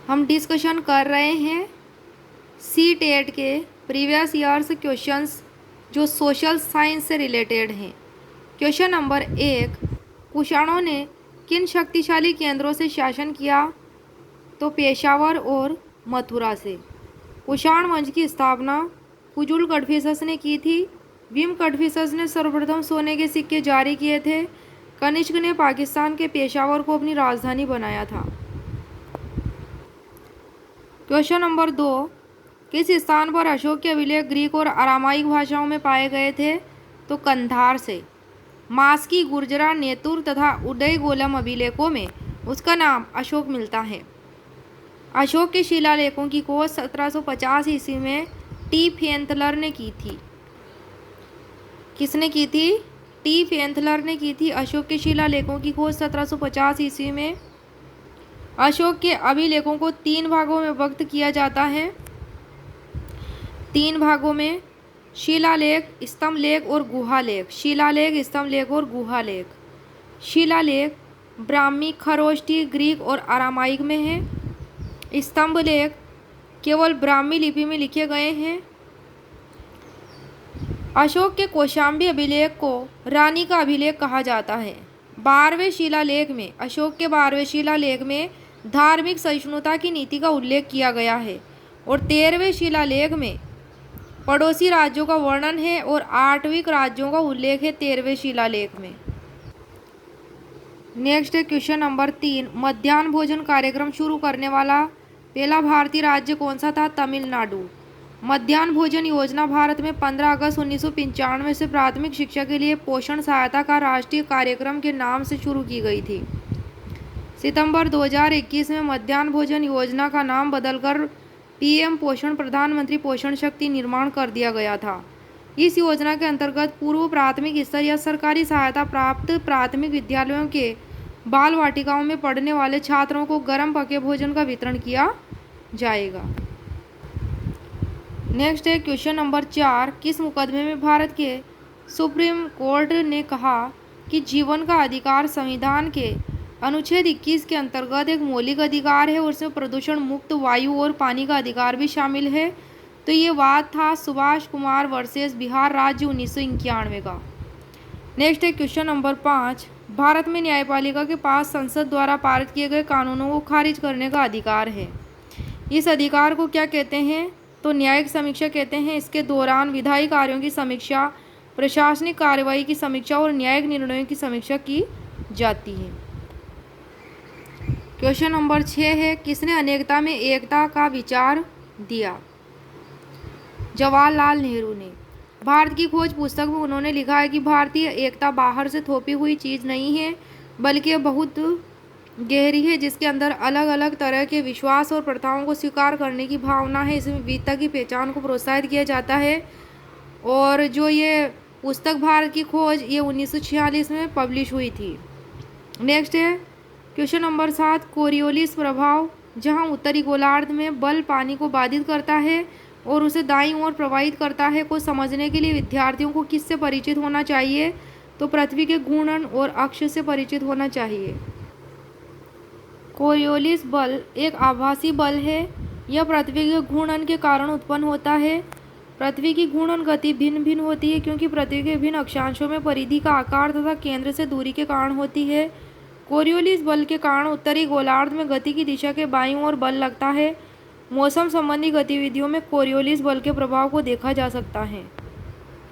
हम डिस्कशन कर रहे हैं सी टेट के प्रीवियस ईयर्स क्वेश्चंस जो सोशल साइंस से रिलेटेड हैं। क्वेश्चन नंबर 1, कुषाणों ने किन शक्तिशाली केंद्रों से शासन किया? तो पेशावर और मथुरा से। कुषाण वंश की स्थापना कुजुल कड़फिसस ने की थी। भीम कड़फिसस ने सर्वप्रथम सोने के सिक्के जारी किए थे। कनिष्क ने पाकिस्तान के पेशावर को अपनी राजधानी बनाया था। क्वेश्चन नंबर 2, किस स्थान पर अशोक के अभिलेख ग्रीक और अरामाइक भाषाओं में पाए गए थे? तो कंधार से। मास्की, गुर्जरा, नेतुर तथा उदयगोलम अभिलेखों में उसका नाम अशोक मिलता है। अशोक के शिलालेखों की खोज 1750 ईस्वी में टी फेंथलर ने की थी। किसने की थी? टी फेंथलर ने की थी। अशोक के शिलालेखों की खोज 1750 ईस्वी में। अशोक के अभिलेखों को 3 भागों में विभक्त किया जाता है। 3 भागों में: शिलालेख, स्तंभलेख और गुहालेख। शिलालेख, स्तंभलेख और गुहालेख। शिलालेख ब्राह्मी, खरोष्टी, ग्रीक और अरामाइक में है। स्तंभलेख केवल ब्राह्मी लिपि में लिखे गए हैं। अशोक के कौशाम्बी अभिलेख को रानी का अभिलेख कहा जाता है। 12वें शिलालेख में, अशोक के 12वें शिलालेख में धार्मिक सहिष्णुता की नीति का उल्लेख किया गया है। और 13वें शिलालेख में पड़ोसी राज्यों का वर्णन है और 8वीं राज्यों का उल्लेख है 13वें शिलालेख में। नेक्स्ट है क्वेश्चन नंबर 3, मध्याह्न भोजन कार्यक्रम शुरू करने वाला पहला भारतीय राज्य कौन सा था? तमिलनाडु। मध्याह्न भोजन योजना भारत में 15 अगस्त 1995 से प्राथमिक शिक्षा के लिए पोषण सहायता का राष्ट्रीय कार्यक्रम के नाम से शुरू की गई थी। सितंबर 2021 में मध्याह्न भोजन योजना का नाम बदलकर पीएम पोषण, प्रधानमंत्री पोषण शक्ति निर्माण कर दिया गया था। इस योजना के अंतर्गत पूर्व प्राथमिक स्तर या सरकारी सहायता प्राप्त प्राथमिक विद्यालयों के बाल वाटिकाओं में पढ़ने वाले छात्रों को गर्म पके भोजन का वितरण किया जाएगा। नेक्स्ट है क्वेश्चन नंबर 4, किस मुकदमे में भारत के सुप्रीम कोर्ट ने कहा कि जीवन का अधिकार संविधान के अनुच्छेद 21 के अंतर्गत एक मौलिक अधिकार है और उसमें प्रदूषण मुक्त वायु और पानी का अधिकार भी शामिल है? तो ये वाद था सुभाष कुमार वर्सेस बिहार राज्य 1991 का। नेक्स्ट है क्वेश्चन नंबर 5, भारत में न्यायपालिका के पास संसद द्वारा पारित किए गए कानूनों को खारिज करने का अधिकार है। इस अधिकार को क्या कहते हैं? तो न्यायिक समीक्षा कहते हैं। इसके दौरान विधायी कार्यों की समीक्षा, प्रशासनिक कार्रवाई की समीक्षा और न्यायिक निर्णयों की समीक्षा की जाती है। क्वेश्चन नंबर 6 है, किसने अनेकता में एकता का विचार दिया? जवाहरलाल नेहरू ने। भारत की खोज पुस्तक में उन्होंने लिखा है कि भारतीय एकता बाहर से थोपी हुई चीज़ नहीं है, बल्कि यह बहुत गहरी है, जिसके अंदर अलग अलग तरह के विश्वास और प्रथाओं को स्वीकार करने की भावना है। इसमें विविधता की पहचान को प्रोत्साहित किया जाता है। और जो ये पुस्तक भारत की खोज, ये 1946 में पब्लिश हुई थी। नेक्स्ट है क्वेश्चन नंबर 7, कोरियोलिस प्रभाव, जहाँ उत्तरी गोलार्ध में बल पानी को बाधित करता है और उसे दाईं ओर प्रवाहित करता है, को समझने के लिए विद्यार्थियों को किससे परिचित होना चाहिए? तो पृथ्वी के घूर्णन और अक्ष से परिचित होना चाहिए। कोरियोलिस बल एक आभासी बल है। यह पृथ्वी के घूर्णन के कारण उत्पन्न होता है। पृथ्वी की घूर्णन गति भिन्न भिन्न होती है क्योंकि पृथ्वी के विभिन्न अक्षांशों में परिधि का आकार तथा केंद्र से दूरी के कारण होती है। कोरियोलिस बल के कारण उत्तरी गोलार्ध में गति की दिशा के बाईं ओर बल लगता है। मौसम संबंधी गतिविधियों में कोरियोलिस बल के प्रभाव को देखा जा सकता है।